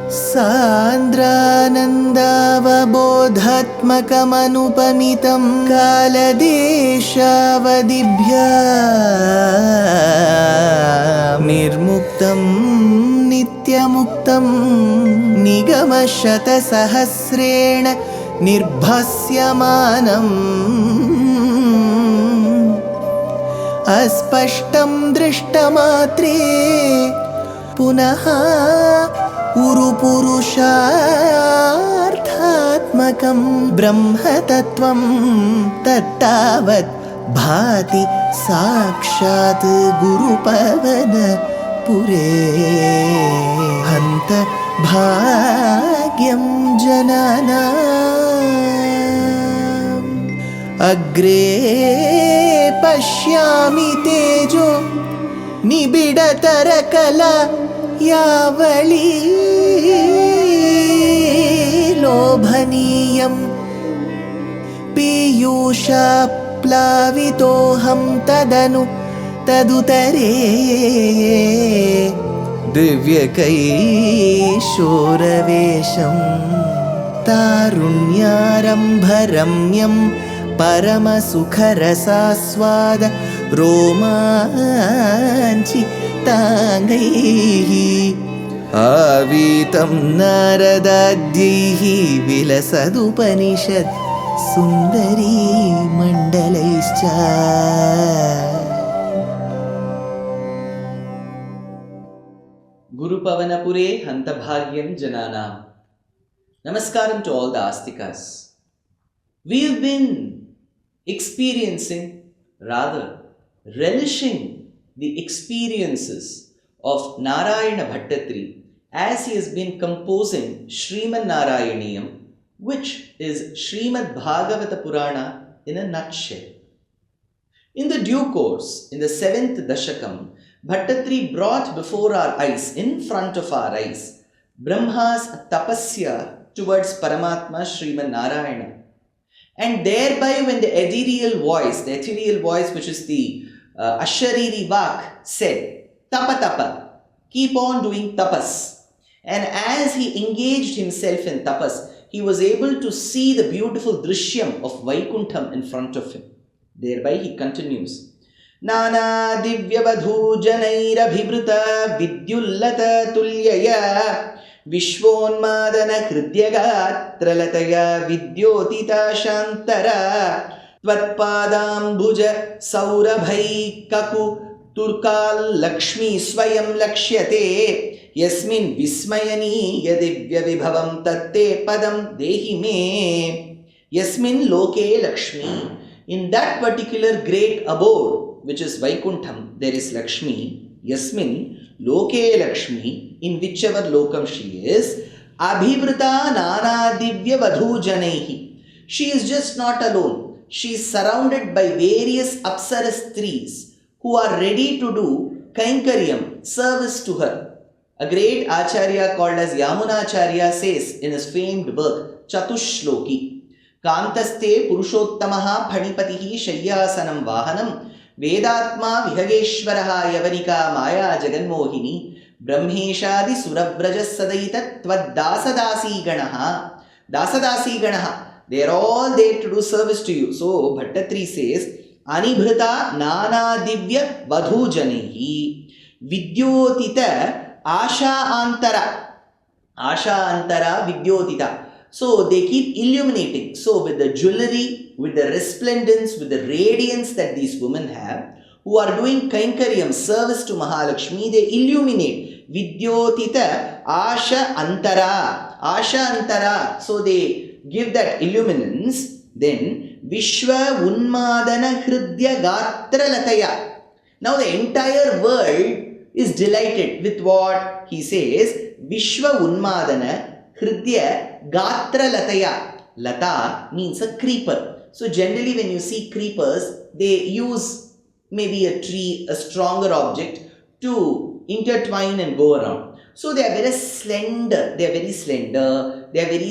सान्द्रानन्दावबोधात्मकमनुपमितं कालदेशावदिभ्या निर्मुक्तं नित्यमुक्तं निगमशतसहस्रेण निर्भास्यमानम् अस्पष्टं दृष्टमात्रे पुनः उरुपुरुषार्थात्मकं ब्रह्मतत्त्वं तत्तावत् भाति साक्षात् गुरुपवनपुरे हन्त भाग्यं जनानाम् अग्रे पश्यामि तेजो निबिडतरकला यावली लोभनीयं पीयूषाप्लावितोऽहं तदुतरे दिव्यकैशोरवेशं तारुण्यारम्भरम्यं परमसुखरसास्वाद रोमाञ्चिताङ्गैः आवीतं नारदाद्यैः विलसदुपनिषत् सुन्दरी मण्डलैश्च Gurupavanapure Hantabhagyam Jananam. Namaskaram to all the Astikas. We have been experiencing, rather relishing the experiences of Narayana Bhattatri as he has been composing Srimad Narayaneeyam, which is Srimad Bhagavata Purana in a nutshell. In the due course, in the 7th Dashakam, Bhattatri brought before our eyes, in front of our eyes, Brahma's tapasya towards Paramatma Srimad Narayana. And thereby when the ethereal voice which is the Ashariri Vak said, Tapa Tapa, keep on doing tapas. And as he engaged himself in tapas, he was able to see the beautiful drishyam of Vaikuntham in front of him. Thereby he continues, Nana divyavadhu janaira bhibrita vidyullata tulyaya Vishvonmadana hridyagatralataya vidyotita shantara Tvatpadambuja saurabhai kaku turkal Lakshmi swayam lakshyate Yasmin vismayani yadivya vibhavam tatte padam dehi me Yasmin loke Lakshmi. In that particular great abode, which is Vaikuntham, there is Lakshmi. Yasmin loke Lakshmi, in whichever lokam she is, abhivrita nana divya vadhu janaihi. She is just not alone. She is surrounded by various apsaras trees who are ready to do kainkaryam, service to her. A great acharya called as Yamunacharya says in his famed work, Chatushloki, Kantaste Purushottamaha Phanipatihi Shayyasanam Vahanam Vedatma Vihageshwaraha Yavanika Maya Jaganmohini Brahmeshadi Surabrajas Sadaitat Tvad Dasadasi Ganaha. Dasadasi Ganaha. They are all there to do service to you. So Bhattatri says, Anibhrita Nana Divya Vadhu Janehi Vidyotita Asha Antara. Asha Antara Vidyotita. So they keep illuminating. So with the jewelry, with the resplendence, with the radiance that these women have, who are doing kainkaryam, service to Mahalakshmi, they illuminate. Vidyotita Asha Antara. Asha Antara. So they give that illuminance. Then Vishwa Unmadana Hridya Gatra Lataya. Now the entire world is delighted with what he says. Vishwa Unmadana Hridya Gatra Lataya. Lata means a creeper. So generally when you see creepers, they use maybe a tree, a stronger object to intertwine and go around. So they are very slender, they are very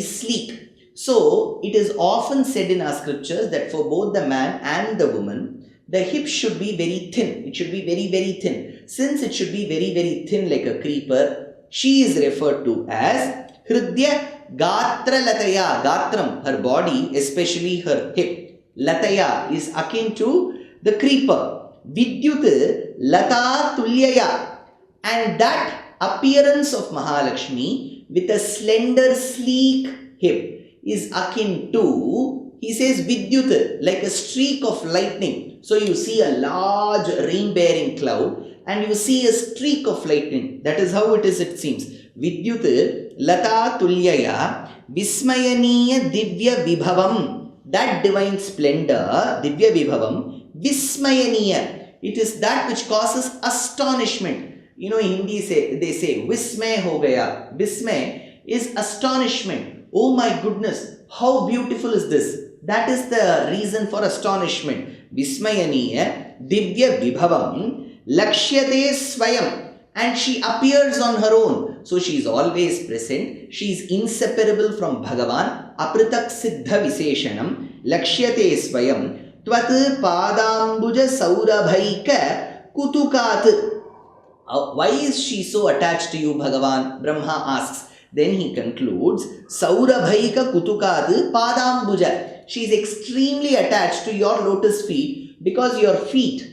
sleek. So it is often said in our scriptures that for both the man and the woman, the hip should be very thin. It should be very, very thin. Since it should be very, very thin like a creeper, she is referred to as Hridya Gatra Lataya. Gatram, her body, especially her hip. Lataya is akin to the creeper. Vidyut Lata Tulyaya. And that appearance of Mahalakshmi with a slender, sleek hip is akin to, he says, Vidyut, like a streak of lightning. So you see a large rain-bearing cloud and you see a streak of lightning. That is how it is, it seems. Vidyut Lata Tulyaya Vismayaniya Divya Vibhavam. That divine splendor, Divya Vibhavam, Vismayaniya. It is that which causes astonishment. You know, in Hindi they say, Vismay ho gaya. Vismay is astonishment. Oh my goodness, how beautiful is this? That is the reason for astonishment. Vismayaniya Divya Vibhavam Lakshyate Swayam. And she appears on her own. So she is always present. She is inseparable from Bhagavan. Apritak Siddha Viseshanam Lakshyate Swayam Tvat Padambuja Saurabhaika Kutukat. Why is she so attached to you, Bhagavan? Brahma asks. Then he concludes, Saurabhaika Kutukad Padambuja. She is extremely attached to your lotus feet because your feet,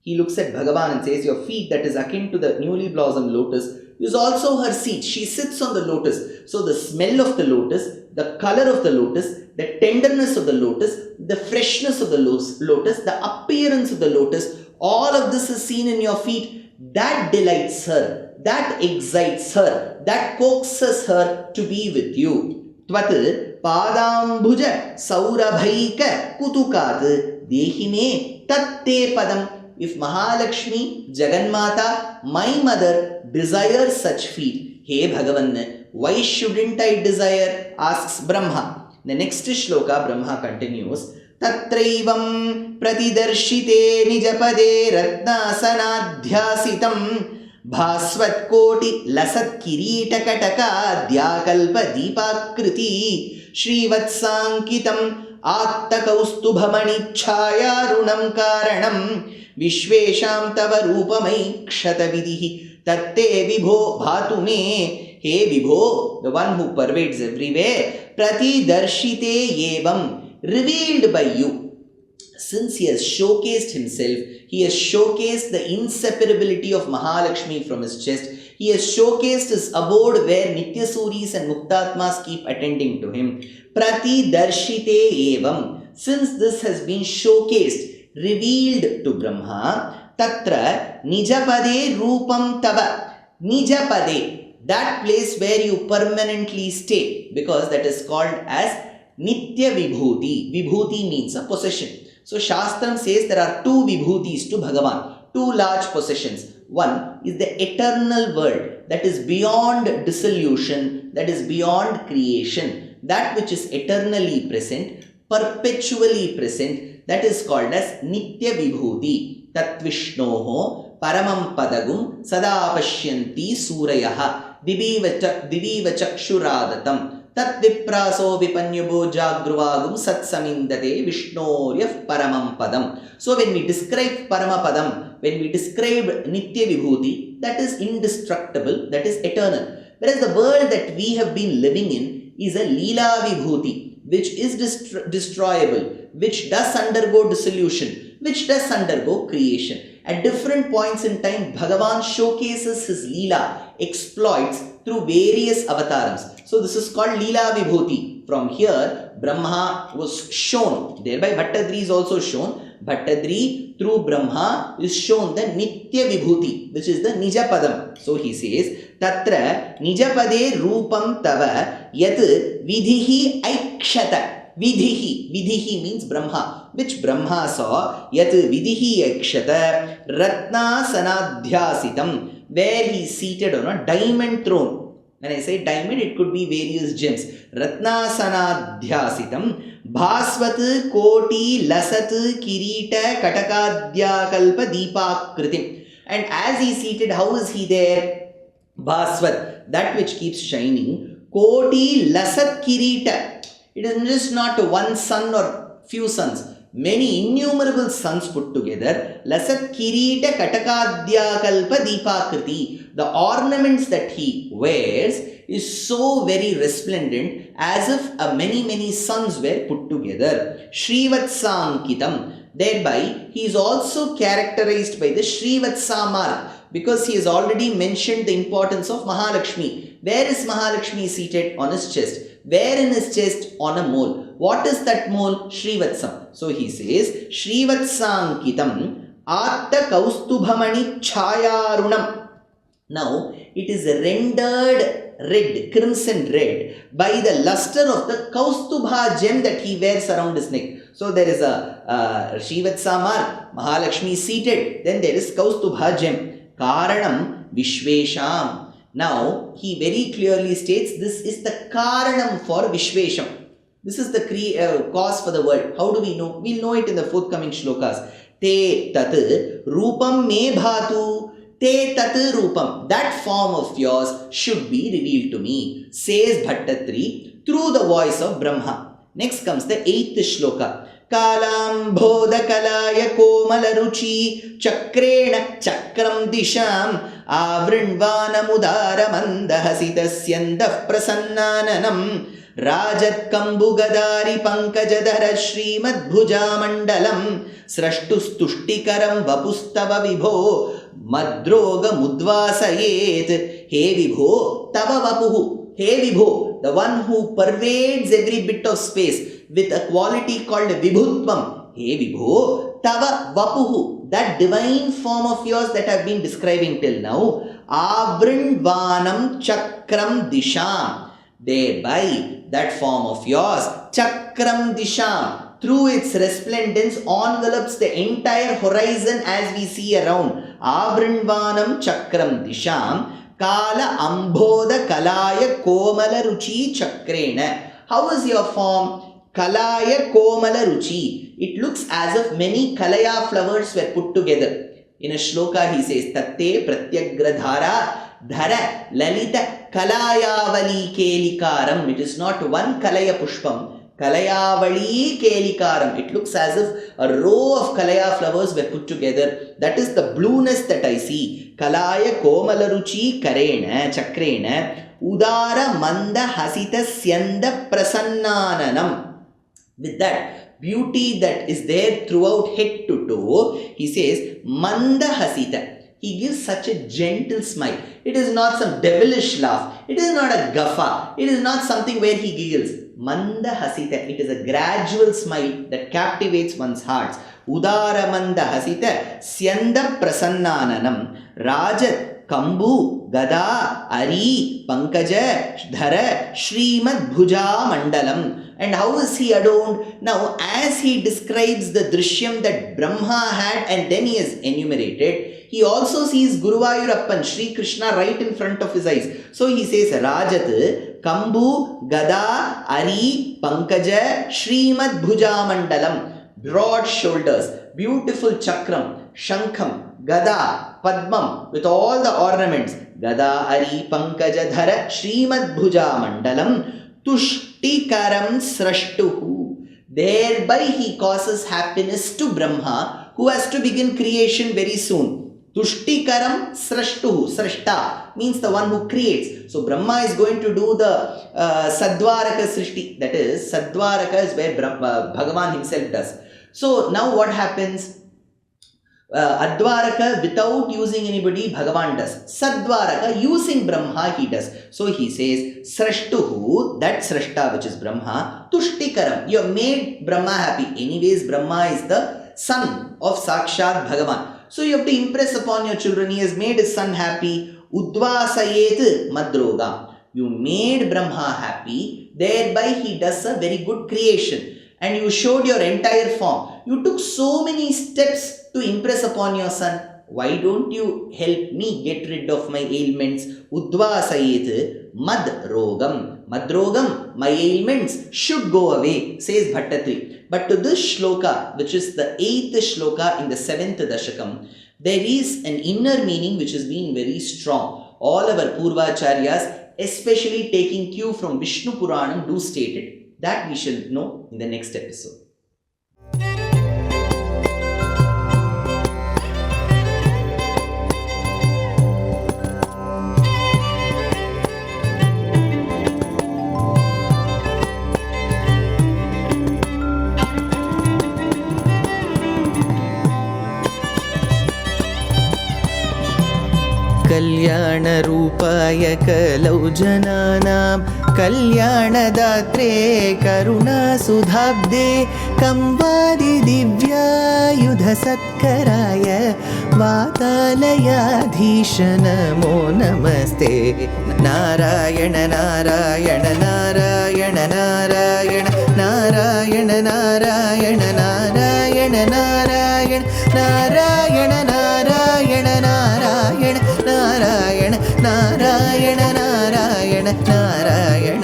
he looks at Bhagavan and says, your feet that is akin to the newly blossomed lotus is also her seat. She sits on the lotus. So the smell of the lotus, the color of the lotus, the tenderness of the lotus, the freshness of the lotus, the appearance of the lotus, all of this is seen in your feet. That delights her, that excites her, that coaxes her to be with you. Tvat padambuja saurabhaika kutukat dehime tatte padam. If Mahalakshmi, Jagannmata, my mother, desires such feet, hey Bhagavan, why shouldn't I desire? Asks Brahma. The next shloka, Brahma continues, Tatraivam pratidarshite nijapade ratnasanadhyasitam bhasvat koti lasat kirita kataka dhyakalpa deepakriti shrivatsankitam attakaustubhamani chayarunam karanam Vishvesham tava rupamai kshatavidihi tatte vibho bhatu me. Hey Vibho, the one who pervades everywhere, pratidarshite yevam, revealed by you. Since he has showcased himself, he has showcased the inseparability of Mahalakshmi from his chest. He has showcased his abode where Nityasuris and Muktatmas keep attending to him. Pratidarshite evam. Since this has been showcased, revealed to Brahma, tatra nijapade rupam tava. Nijapade, that place where you permanently stay, because that is called as Nitya Vibhuti. Vibhuti means a possession. So Shastram says there are two Vibhutis to Bhagavan, two large possessions. One is the eternal world that is beyond dissolution, that is beyond creation, that which is eternally present, perpetually present, that is called as Nitya Vibhuti. Tat Vishnoho Paramam Padagum Sada Pashyanti Surayaha Diviva Chakshuradatam Tat Vipraso Vipanyubo Jagruvagum Sat Samindate Vishnoryaf Paramam Padam. So when we describe Paramapadam, when we describe Nitya Vibhuti, that is indestructible, that is eternal. Whereas the world that we have been living in is a Leela Vibhuti, which is destroyable, which does undergo dissolution, which does undergo creation. At different points in time, Bhagavan showcases his Leela, exploits through various avatars. So this is called Leela Vibhuti. From here, Brahma was shown, thereby Bhattadri is also shown. Bhattadri through Brahma is shown the Nitya Vibhuti, which is the Nijapadam. So he says, Tatra Nijapade Rupam Tava Yat Vidhihi Aikshata. Vidhihi means Brahma, which Brahma saw, Yat Vidhihi Aikshata Ratna Sanadhyasitam, where he is seated on a diamond throne. When I say diamond, it could be various gems. Ratna Sanadhyasitam Bhasvat Koti Lasat Kirita Katakadya Kalpa Deepakritim. And as he is seated, how is he there? Bhasvat, that which keeps shining. Koti Lasat Kirita. It is just not one sun or few suns. Many innumerable suns put together. Lasat Kirita Katakadya Kalpa Deepakriti. The ornaments that he wears is so very resplendent as if many suns were put together. Shrivatsankitam. Thereby, he is also characterized by the Shrivatsa mark because he has already mentioned the importance of Mahalakshmi. Where is Mahalakshmi seated? On his chest. Where in his chest? On a mole. What is that mole? Shrivatsam. So he says, Shrivatsankitam Atta Kaustubhamani Chayarunam. Now, it is rendered red, crimson red, by the luster of the Kaustubha gem that he wears around his neck. So, there is a Shrivatsa mark, Mahalakshmi seated, then there is Kaustubha gem. Karanam Vishvesham. Now, he very clearly states this is the Karanam for Vishvesham. This is the cause for the world. How do we know? We'll know it in the forthcoming shlokas. Te tat rupam me bhatu. Te tat rupam. That form of yours should be revealed to me, says Bhattatri through the voice of Brahma. Next comes the 8th shloka. Kalam bodha kalaya komala ruchi chakrena chakram disham avrinvana mudara mandahasitasyandah prasannananam Rajat Kambugadari Pankajadhara Srimad Bhujamandalam Srashtustuštikaram Vapustava Vibho Madroga Mudvasayet. He Vibho Tava Vapuhu. He Vibho, the one who pervades every bit of space with a quality called Vibhutvam. He Vibho Tava Vapuhu, that divine form of yours that I have been describing till now. Avrindvanam Chakram Disham. Thereby, that form of yours, Chakram Disham, through its resplendence, envelops the entire horizon as we see around. Avrindvanam Chakram Disham, Kala Ambodha Kalaya Komala Ruchi Chakrena. How is your form? Kalaya Komala Ruchi. It looks as if many Kalaya flowers were put together. In a shloka, he says, Tatte Pratyagradhara Dhara Lalita Kalayavali Kelikaram. It is not one Kalaya Pushpam. Kalayavali Kelikaram. It looks as if a row of Kalaya flowers were put together. That is the blueness that I see. Kalaya Komalaruchi Karena Chakrena Udara Manda Hasita Syanda Prasannananam. With that beauty that is there throughout head to toe, he says Manda Hasita. He gives such a gentle smile. It is not some devilish laugh. It is not a guffaw. It is not something where he giggles. Manda Hasita. It is a gradual smile that captivates one's hearts. Udara Manda Hasita Syanda Prasannananam Rajat Kambu Gada Ari Pankaja Dhara Srimad Bhuja Mandalam. And how is he adorned? Now, as he describes the drishyam that Brahma had and then he has enumerated, he also sees Guruvayurappan, Sri Krishna, right in front of his eyes. So he says, Rajat, Kambu, Gada, Ari, Pankaja, Srimad Bhuja Mandalam. Broad shoulders, beautiful chakram, shankham, Gada, Padmam, with all the ornaments. Gada, Ari, Pankaja, Dhara, Srimad Bhuja Mandalam. Tuštikaram Srashtuhu. Thereby he causes happiness to Brahma, who has to begin creation very soon. Tuštikaram Srashtuhu. Srashta means the one who creates. So Brahma is going to do the Sadvaraka Srishti. That is, Sadvaraka is where Bhagavan himself does. So now what happens? Advaraka without using anybody, Bhagavan does. Sadvaraka using Brahma he does. So he says, Srashtuhu, that Srashta which is Brahma, Tushtikaram, you have made Brahma happy. Anyways, Brahma is the son of Sakshat Bhagavan. So you have to impress upon your children, he has made his son happy. Udvasayet Madroga. You made Brahma happy, thereby he does a very good creation. And you showed your entire form. You took so many steps to impress upon your son. Why don't you help me get rid of my ailments? Udvasayet madrogam. Madrogam, my ailments should go away, says Bhattatri. But to this shloka, which is the 8th shloka in the 7th dashakam, there is an inner meaning which has been very strong. All our Purvacharyas, especially taking cue from Vishnu Puranam, do state it. That we shall know in the next episode. कल्याणरूपाय कलौ जनानां कल्याणदात्रे करुणासुधाब्दे कंवादिदिव्यायुधसत्कराय वातालयाधीश नमो नमस्ते। नारायण नारायण नारायण नारायण नारायण नारायण नारायण नारायण नारायण नारायण नारायण नारायण नारायण नारायण नारायण